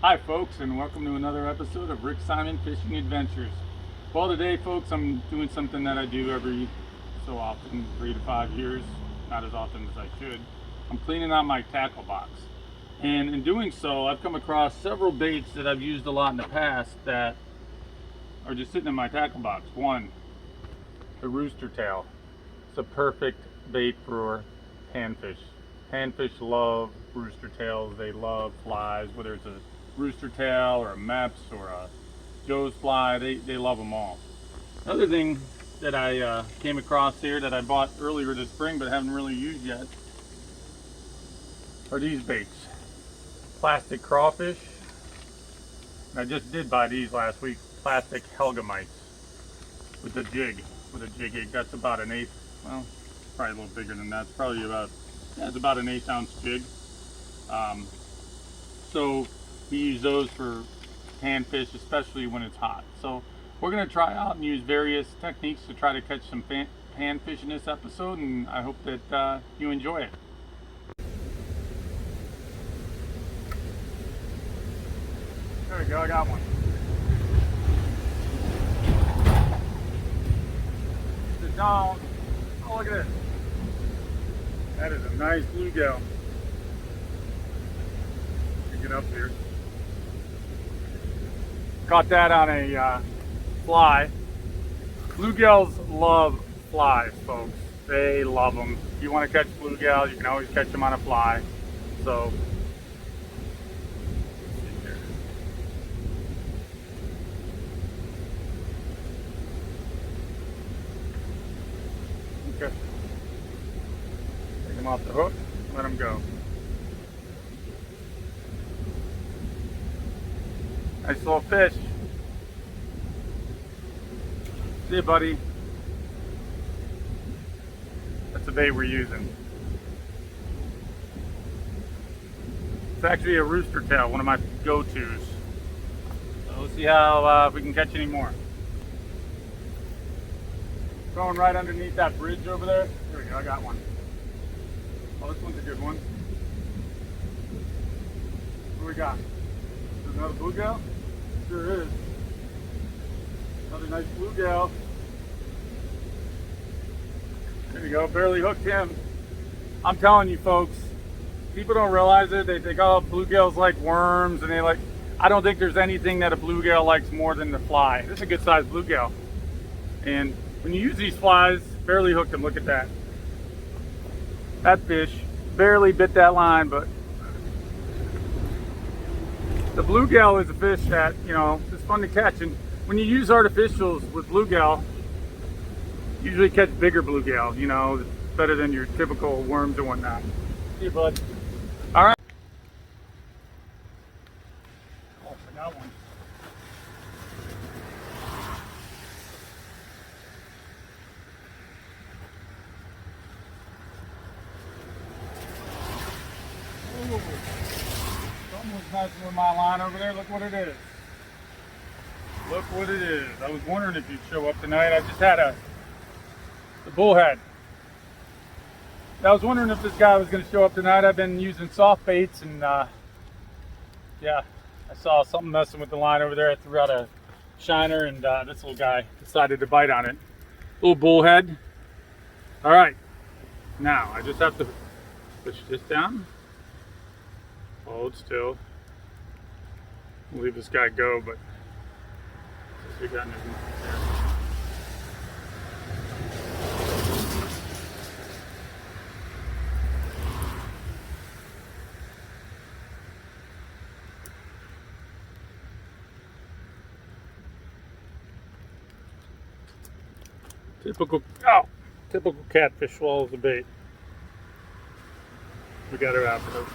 Hi folks, and welcome to another episode of Rick Simon Fishing Adventures. Well, today folks, I'm doing something that I do every so often, 3 to 5 years, not as often as I should. I'm cleaning out my tackle box. And in doing so, I've come across several baits that I've used a lot in the past that are just sitting in my tackle box. One, the rooster tail. It's a perfect bait for panfish. Panfish love rooster tails. They love flies, whether it's a rooster tail or a Mepps or a Joe's fly. They love them all. Another thing that I came across here that I bought earlier this spring but haven't really used yet are these baits. Plastic crawfish. And I just did buy these last week. Plastic Helga mites with a jig. With a jig. That's about an eighth. Well, probably a little bigger than that. It's probably about, yeah, it's about an 1/8 ounce jig. So we use those for panfish, especially when it's hot. So we're going to try out and use various techniques to try to catch some panfish in this episode, and I hope that you enjoy it. There we go, I got one. Sit down. Oh, look at this. That is a nice bluegill. Get up here. Caught that on a fly. Bluegills love flies, folks. They love them. If you want to catch bluegill, you can always catch them on a fly. So, okay. Take them off the hook. Let them go. Nice little fish. See you, buddy. That's the bait we're using. It's actually a rooster tail, one of my go-tos. So we'll see how if we can catch any more. Going right underneath that bridge over there. There we go, I got one. Oh, this one's a good one. What do we got? Is another bluegill? Sure is. Another nice bluegill. There you go, barely hooked him. I'm telling you folks, people don't realize it. They think, oh, bluegills like worms, and I don't think there's anything that a bluegill likes more than the fly. This is a good sized bluegill. And when you use these flies, barely hooked him, look at that. That fish barely bit that line, but the bluegill is a fish that, you know, it's fun to catch. And when you use artificials with bluegill, you usually catch bigger bluegill, you know, better than your typical worms and whatnot. See you, bud. All right. Oh, I got one. Ooh. Something was messing with my line over there. Look what it is. Look what it is. I was wondering if you'd show up tonight. I just had the bullhead. I was wondering if this guy was going to show up tonight. I've been using soft baits, and yeah, I saw something messing with the line over there. I threw out a shiner, and this little guy decided to bite on it. Little bullhead. All right, now I just have to push this down. Hold still. We'll leave this guy go, but we got nothing there. Typical catfish swallows the bait. We got her after us.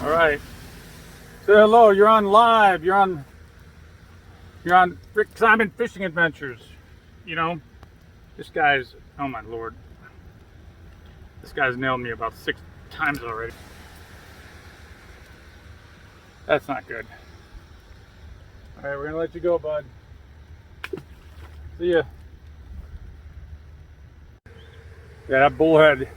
All right. Say hello. You're on live. You're on Rick Simon Fishing Adventures. You know, this guy's, oh my lord, this guy's nailed me about 6 times already. That's not good. All right, we're gonna let you go, bud. See ya. Yeah, that bullhead.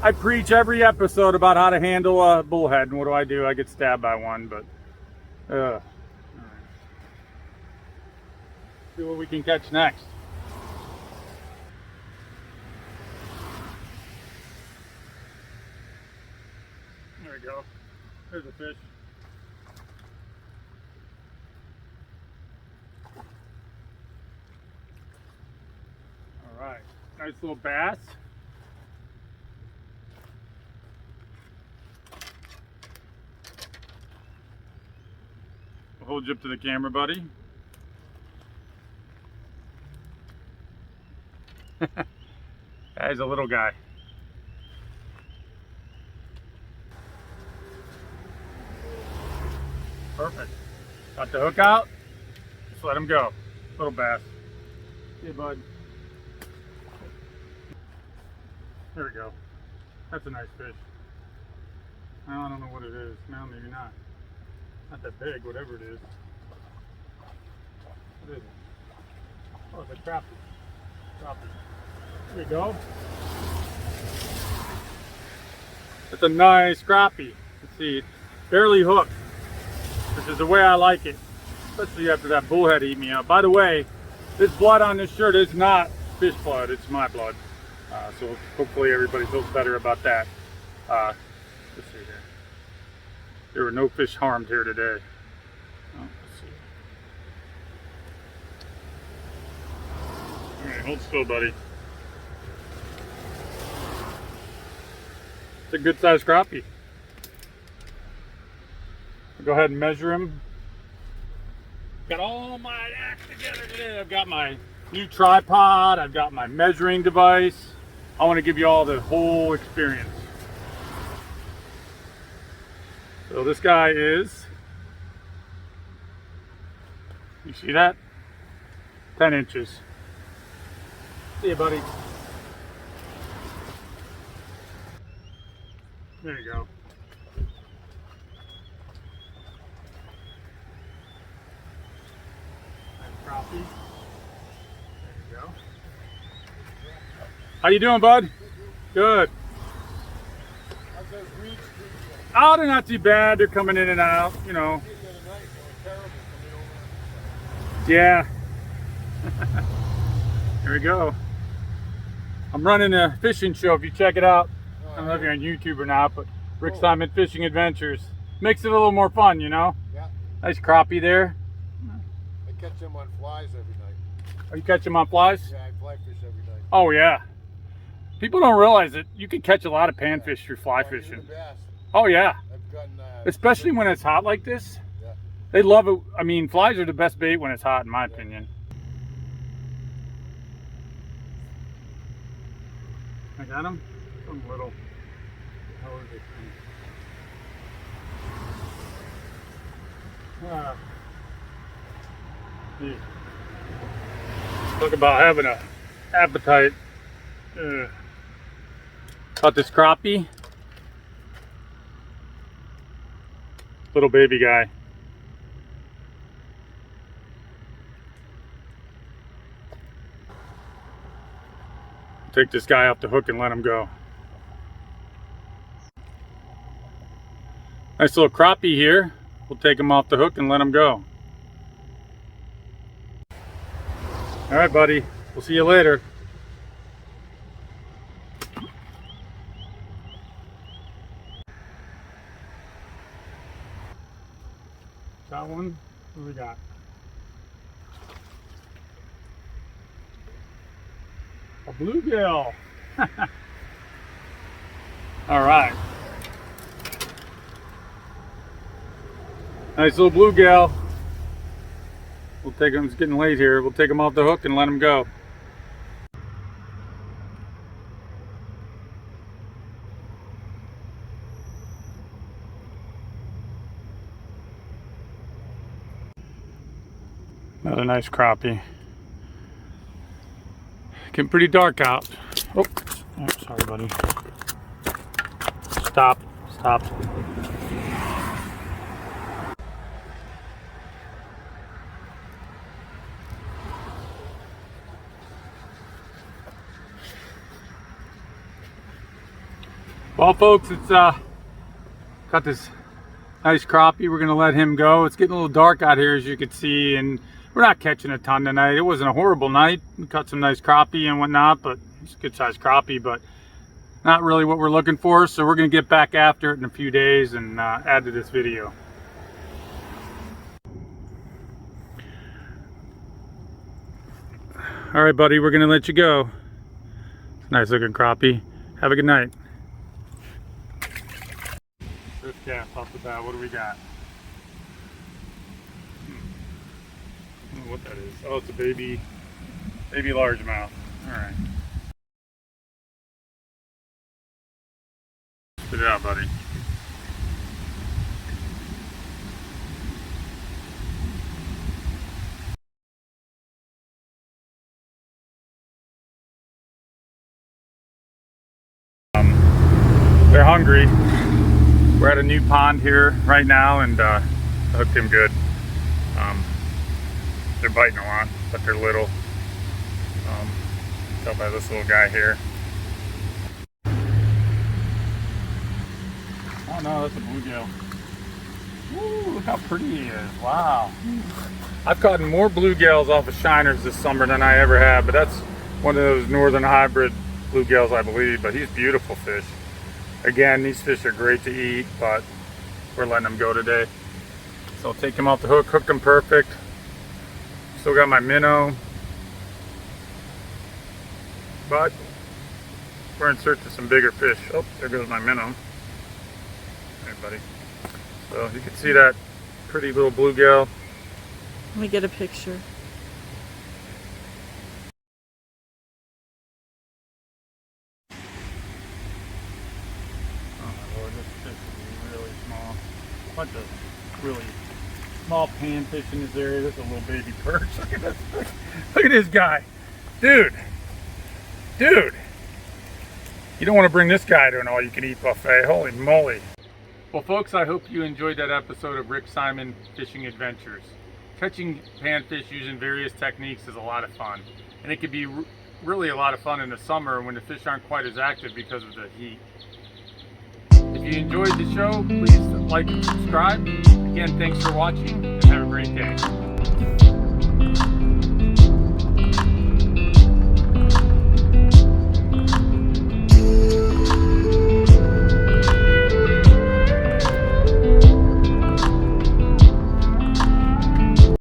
I preach every episode about how to handle a bullhead, and what do? I get stabbed by one, but all right. See what we can catch next. There we go. There's a fish. All right, nice little bass. I'll hold you up to the camera, buddy. He's a little guy. Perfect. Got the hook out. Just let him go. Little bass. Hey, bud. There we go. That's a nice fish. I don't know what it is. No, maybe not. Not that big, whatever it is. What is it? Oh, it's a crappie. There you go. That's a nice crappie. Let's see, barely hooked, which is the way I like it, especially after that bullhead ate me up. By the way, this blood on this shirt is not fish blood, it's my blood. So hopefully everybody feels better about that. Let's see here. There were no fish harmed here today. Oh, let's see. All right, hold still, buddy. It's a good sized crappie. I'll go ahead and measure him. Got all my act together today. I've got my new tripod. I've got my measuring device. I want to give you all the whole experience. So this guy is, you see that? 10 inches. See you, buddy. There you go. Nice crappie. There you go. How you doing, bud? Good. Oh, they're not too bad. They're coming in and out, you know. Yeah. There we go. I'm running a fishing show. If you check it out, I don't know if you're on YouTube or not, but Rick Simon Fishing Adventures. Makes it a little more fun, you know? Yeah. Nice crappie there. I catch them on flies every night. Oh, you catch them on flies? Yeah, I fly fish every night. Oh, yeah. People don't realize it. You can catch a lot of panfish through fly fishing. Oh, yeah. I've gotten, especially when it's hot like this. Yeah. They love it. I mean, flies are the best bait when it's hot, in my opinion. I got him. Some little. How is this thing? Talk about having an appetite. Caught this crappie. Little baby guy. Take this guy off the hook and let him go. Nice little crappie here. We'll take him off the hook and let him go. All right, buddy. We'll see you later. Got one? What do we got? A bluegill. All right. Nice little bluegill. We'll take him. It's getting late here. We'll take him off the hook and let him go. Another nice crappie. Getting pretty dark out. Oh, sorry, buddy. Stop. Well, folks, it's got this nice crappie. We're gonna let him go. It's getting a little dark out here, as you can see, and we're not catching a ton tonight. It wasn't a horrible night. We caught some nice crappie and whatnot, but it's a good sized crappie, but not really what we're looking for. So we're gonna get back after it in a few days and add to this video. All right, buddy, we're gonna let you go. Nice looking crappie. Have a good night. First cast off the bat, what do we got? I don't know what that is. Oh, it's a baby largemouth. All right. Spit it out, buddy. They're hungry. We're at a new pond here right now, and I hooked him good. They're biting a lot, but they're little. Tell by this little guy here. Oh no, that's a bluegill. Ooh, look how pretty he is. Wow. I've caught more bluegills off of shiners this summer than I ever have, but that's one of those northern hybrid bluegills, I believe. But he's a beautiful fish. Again, these fish are great to eat, but we're letting them go today. So I'll take him off the hook, hooked him perfect. Still got my minnow. But we're in search of some bigger fish. Oh, there goes my minnow. Hey, buddy. So you can see that pretty little bluegill. Let me get a picture. Oh my lord, this fish is really small. A bunch of really small panfish in this area. There's a little baby perch. Look at this. Look at this guy. Dude. Dude. You don't want to bring this guy to an all-you-can-eat buffet. Holy moly. Well, folks, I hope you enjoyed that episode of Rick Simon Fishing Adventures. Catching panfish using various techniques is a lot of fun. And it can be really a lot of fun in the summer when the fish aren't quite as active because of the heat. If you enjoyed the show, please like and subscribe. Again, thanks for watching and have a great day.